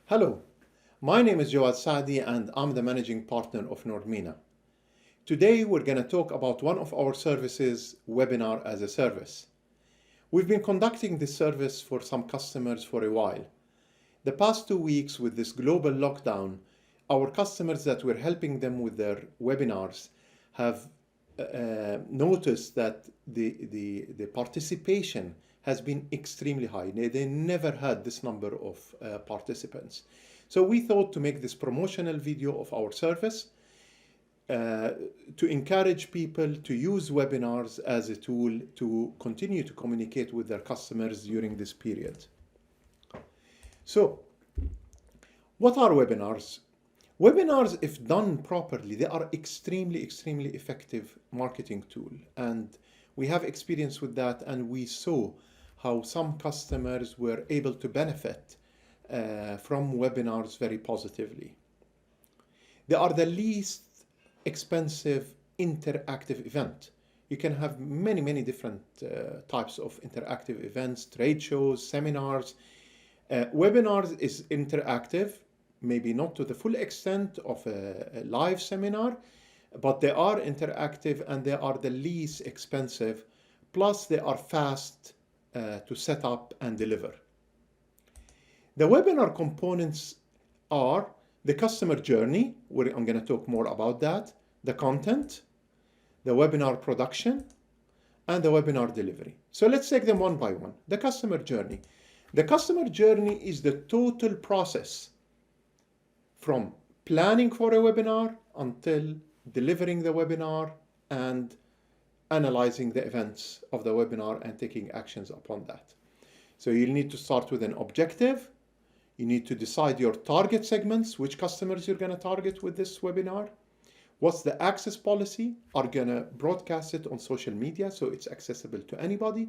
Hello, my name is Jawad Saadi and I'm the managing partner of nordmena. Today we're going to talk about one of our services, Webinar as a Service. We've been conducting this service for some customers for a while. The past 2 weeks with this global lockdown, our customers that we're helping them with their webinars have noticed that the participation has been extremely high. They never had this number of participants. So we thought to make this promotional video of our service to encourage people to use webinars as a tool to continue to communicate with their customers during this period. So, what are webinars? Webinars, if done properly, they are extremely effective marketing tool. And we have experience with that, and we saw how some customers were able to benefit from webinars very positively. They are the least expensive interactive event. You can have many different types of interactive events, trade shows, seminars. Webinars is interactive, maybe not to the full extent of a live seminar, but they are interactive and they are the least expensive, plus they are fast to set up and deliver. The webinar components are the customer journey, where I'm going to talk more about that, the content, the webinar production, and the webinar delivery. So let's take them one by one. The customer journey. The customer journey is the total process from planning for a webinar until delivering the webinar and analyzing the events of the webinar and taking actions upon that. So you'll need to start with an objective. You need to decide your target segments, which customers you're going to target with this webinar. What's the access policy? Are you going to broadcast it on social media so it's accessible to anybody?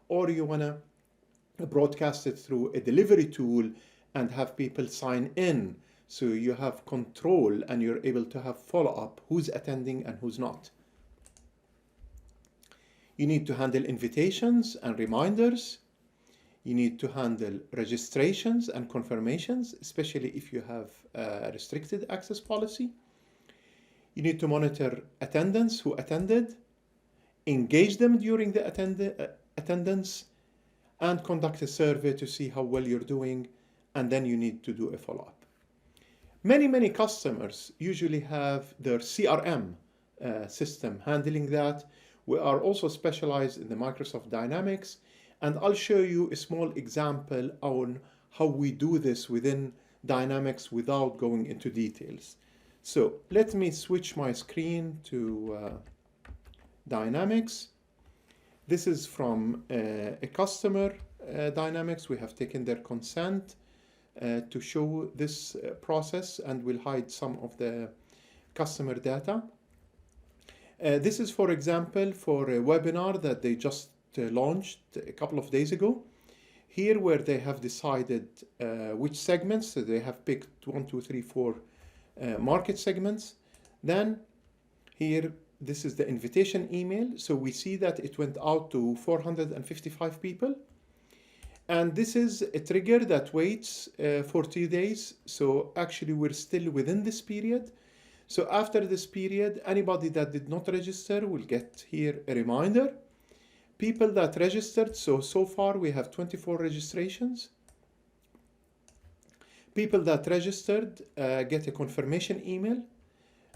Or you want to broadcast it through a delivery tool and have people sign in so you have control and you're able to have follow-up who's attending and who's not. You need to handle invitations and reminders. You need to handle registrations and confirmations, especially if you have a restricted access policy. You need to monitor attendance, who attended, engage them during the attendance, and conduct a survey to see how well you're doing, and then you need to do a follow-up. Many customers usually have their CRM system handling that. We are also specialized in the Microsoft Dynamics, and I'll show you a small example on how we do this within Dynamics without going into details. So let me switch my screen to Dynamics. This is from a customer Dynamics. We have taken their consent to show this process, and we'll hide some of the customer data. This is, for example, for a webinar that they just launched a couple of days ago. Here, where they have decided which segments, so they have picked 1, 2, 3, 4 market segments. Then here, this is the invitation email. So we see that it went out to 455 people. And this is a trigger that waits for 2 days. So actually, we're still within this period. So after this period, anybody that did not register will get here a reminder. People that registered, so far we have 24 registrations. People that registered get a confirmation email.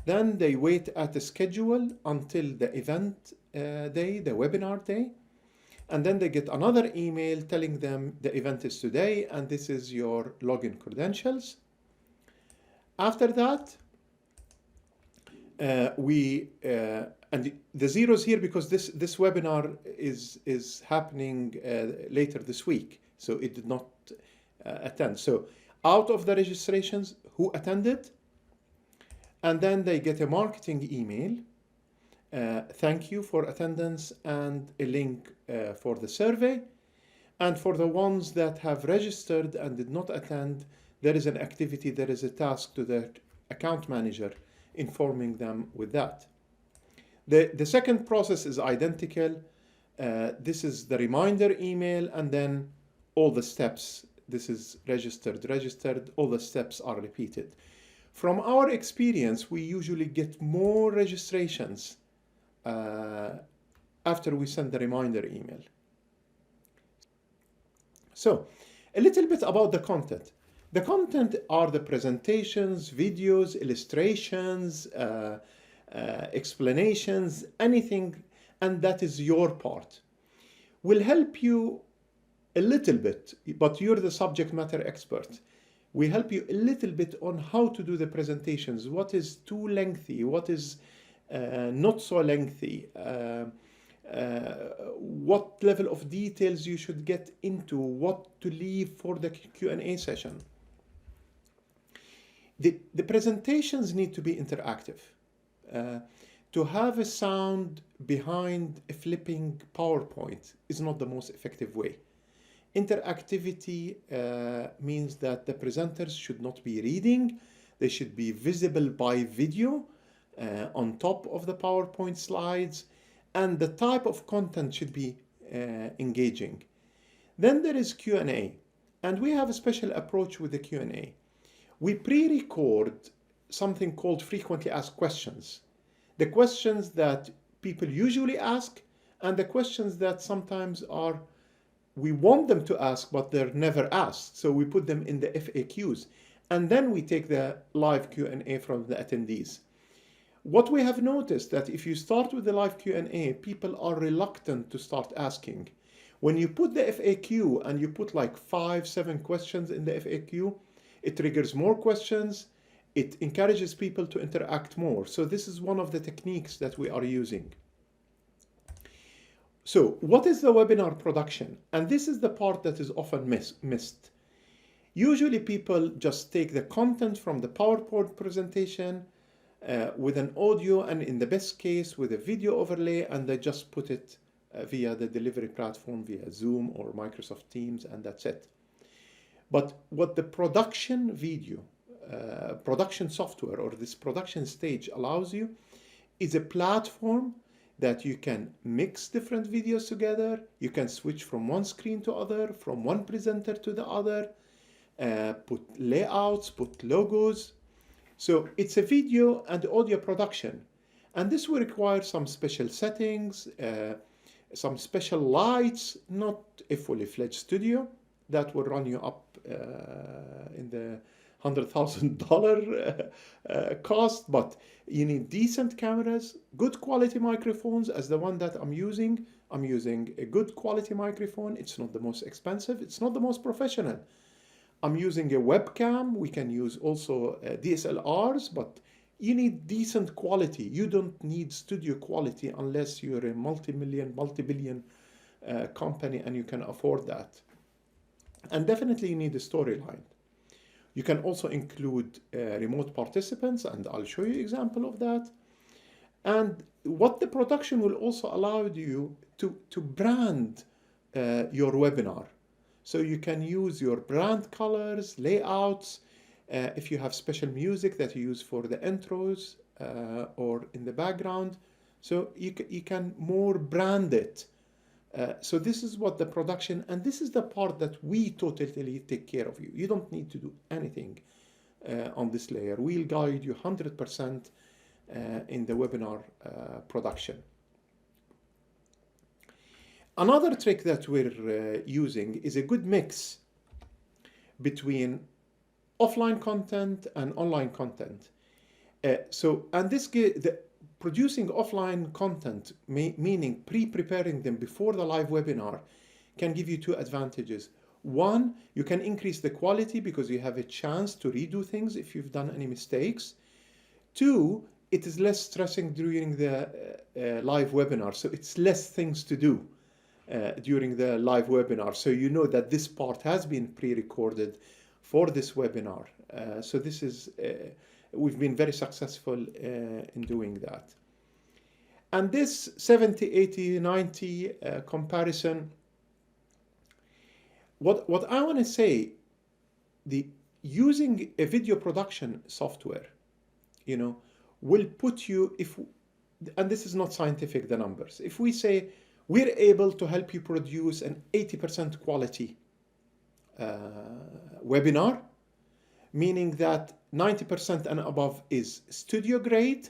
Then they wait at the schedule until the event day, the webinar day. And then they get another email telling them the event is today and this is your login credentials. After that, and the zeros here because this webinar is happening later this week, so it did not attend. So out of the registrations, who attended? And then they get a marketing email. Thank you for attendance and a link for the survey. And for the ones that have registered and did not attend, there is an activity, there is a task to the account manager informing them with that. The second process is identical. This is the reminder email and then all the steps this is registered, all the steps are repeated. From our experience, we usually get more registrations after we send the reminder email. So, a little bit about the content. The content are the presentations, videos, illustrations, explanations, anything, and that is your part. Will help you a little bit, but you're the subject matter expert. We help you a little bit on how to do the presentations, what is too lengthy, what is not so lengthy, what level of details you should get into, what to leave for the Q&A session. The presentations need to be interactive. To have a sound behind a flipping PowerPoint is not the most effective way. Interactivity means that the presenters should not be reading. They should be visible by video on top of the PowerPoint slides, and the type of content should be engaging. Then there is Q&A, and we have a special approach with the Q&A. We pre-record something called frequently asked questions. The questions that people usually ask, and the questions that sometimes are we want them to ask, but they're never asked. So we put them in the FAQs, and then we take the live Q&A from the attendees. What we have noticed that if you start with the live Q&A, people are reluctant to start asking. When you put the FAQ and you put like 5-7 questions in the FAQ, it triggers more questions. It encourages people to interact more. So this is one of the techniques that we are using. So what is the webinar production? And this is the part that is often missed. Usually people just take the content from the PowerPoint presentation with an audio, and in the best case with a video overlay, and they just put it via the delivery platform, via Zoom or Microsoft Teams, and that's it. But what the production video, production software, or this production stage allows you is a platform that you can mix different videos together. You can switch from one screen to other, from one presenter to the other, put layouts, put logos. So it's a video and audio production. And this will require some special settings, some special lights, not a fully fledged studio that will run you up in the $100,000 cost, but you need decent cameras, good quality microphones as the one that I'm using. I'm using a good quality microphone. It's not the most expensive. It's not the most professional. I'm using a webcam. We can use also DSLRs, but you need decent quality. You don't need studio quality unless you're a multi-billion company and you can afford that. And definitely you need a storyline. You can also include remote participants, and I'll show you an example of that. And what the production will also allow you to brand your webinar. So you can use your brand colors, layouts, if you have special music that you use for the intros or in the background. So you can more brand it. So this is what the production, and this is the part that we totally take care of you. You don't need to do anything on this layer. We'll guide you 100% in the webinar production. Another trick that we're using is a good mix between offline content and online content. And this producing offline content, meaning pre-preparing them before the live webinar, can give you two advantages. One, you can increase the quality because you have a chance to redo things if you've done any mistakes. Two, it is less stressing during the live webinar, so it's less things to do during the live webinar. So you know that this part has been pre-recorded for this webinar. So this is we've been very successful in doing that. And this 70, 80, 90 comparison, what I want to say, using a video production software, will put you, and this is not scientific, the numbers. If we say we're able to help you produce an 80% quality webinar, meaning that 90% and above is studio grade,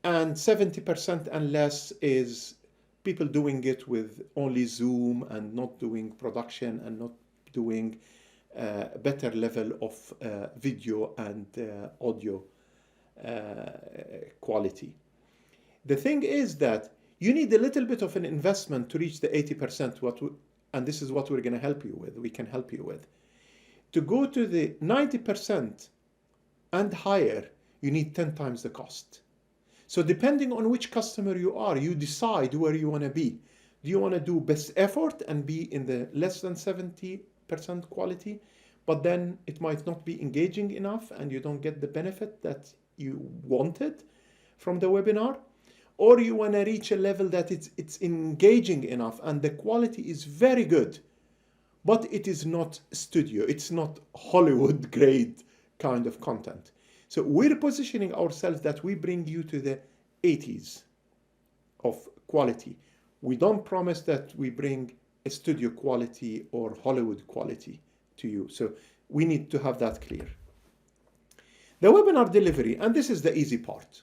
and 70% and less is people doing it with only Zoom and not doing production and not doing a better level of video and audio quality. The thing is that you need a little bit of an investment to reach the 80%, and this is what we're going to help you with. We can help you with. To go to the 90% and higher, you need 10 times the cost. So depending on which customer you are, you decide where you want to be. Do you want to do best effort and be in the less than 70% quality, but then it might not be engaging enough and you don't get the benefit that you wanted from the webinar? Or you want to reach a level that it's engaging enough and the quality is very good, but it is not studio, it's not Hollywood grade kind of content. So we're positioning ourselves that we bring you to the 80s of quality. We don't promise that we bring a studio quality or Hollywood quality to you. So we need to have that clear. The webinar delivery, and this is the easy part.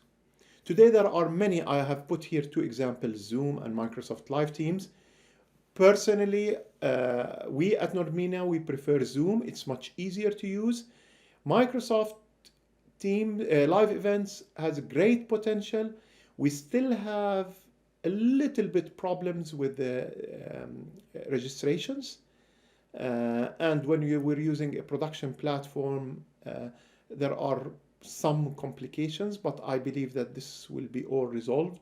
Today there are many, I have put here 2 examples, Zoom and Microsoft Live Teams. Personally, we at nordmena, we prefer Zoom. It's much easier to use. Microsoft Team live events has great potential. We still have a little bit problems with the registrations. And when we're using a production platform, there are some complications, but I believe that this will be all resolved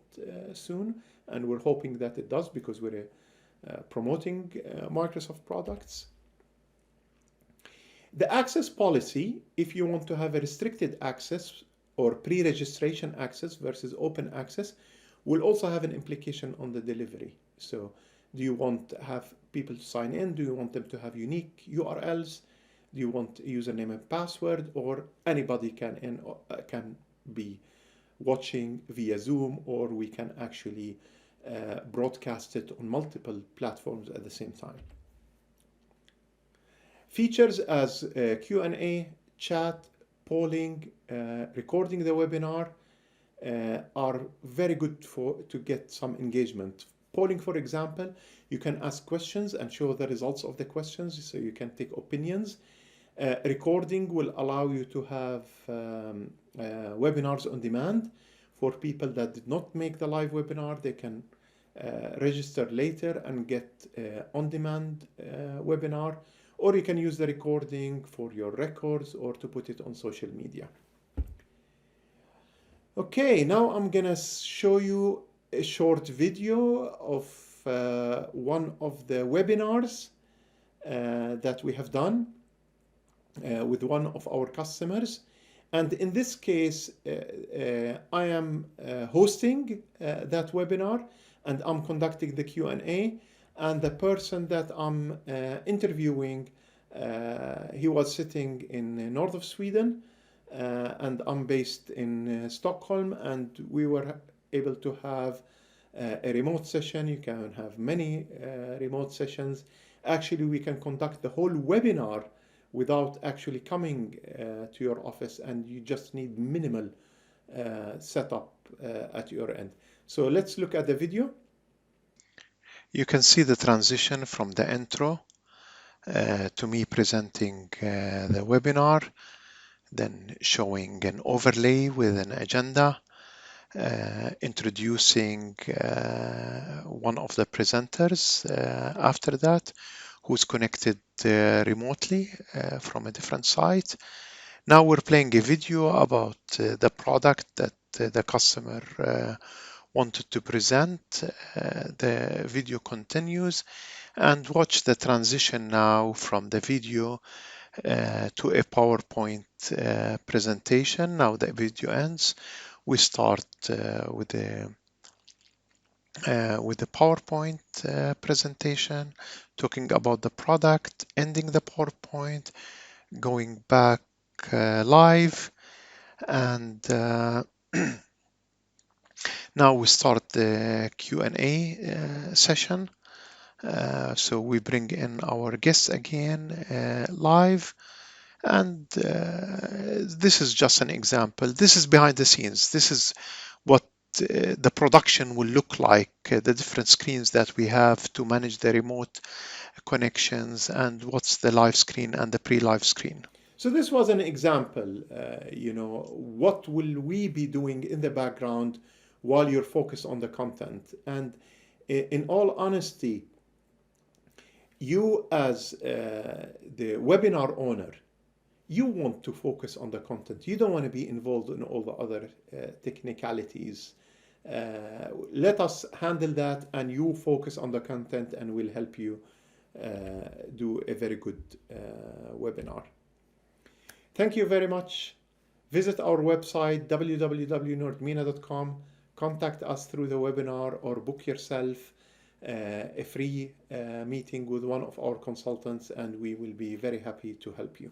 soon. And we're hoping that it does because we're promoting Microsoft products. The access policy, if you want to have a restricted access or pre-registration access versus open access, will also have an implication on the delivery. So do you want to have people to sign in? Do you want them to have unique URLs? Do you want username and password, or anybody can be watching via Zoom, or we can actually broadcast it on multiple platforms at the same time. Features as Q&A, chat, polling, recording the webinar are very good to get some engagement. Polling, for example, you can ask questions and show the results of the questions, so you can take opinions. Recording will allow you to have webinars on demand. For people that did not make the live webinar, they can register later and get on-demand webinar, or you can use the recording for your records or to put it on social media. Okay, now I'm gonna show you a short video of one of the webinars that we have done with one of our customers. And in this case, I am hosting that webinar, and I'm conducting the Q&A, and the person that I'm interviewing, he was sitting in the north of Sweden, and I'm based in Stockholm, and we were able to have a remote session. You can have many remote sessions. Actually, we can conduct the whole webinar without actually coming to your office, and you just need minimal setup at your end. So let's look at the video. You can see the transition from the intro to me presenting the webinar, then showing an overlay with an agenda, introducing one of the presenters after that, who's connected remotely from a different site. Now we're playing a video about the product that the customer wanted to present. The video continues, and watch the transition now from the video to a PowerPoint presentation. Now the video ends. We start with the PowerPoint presentation, talking about the product, ending the PowerPoint, going back live, and now we start the Q&A session. So we bring in our guests again live, and this is just an example. This is behind the scenes. This is what the production will look like, the different screens that we have to manage the remote connections, and what's the live screen and the pre-live screen. So this was an example, what will we be doing in the background while you're focused on the content? And in all honesty, you as the webinar owner, you want to focus on the content. You don't want to be involved in all the other technicalities. Let us handle that, and you focus on the content, and we'll help you do a very good webinar. Thank you very much. Visit our website www.nordmena.com. Contact us through the webinar or book yourself a free meeting with one of our consultants, and we will be very happy to help you.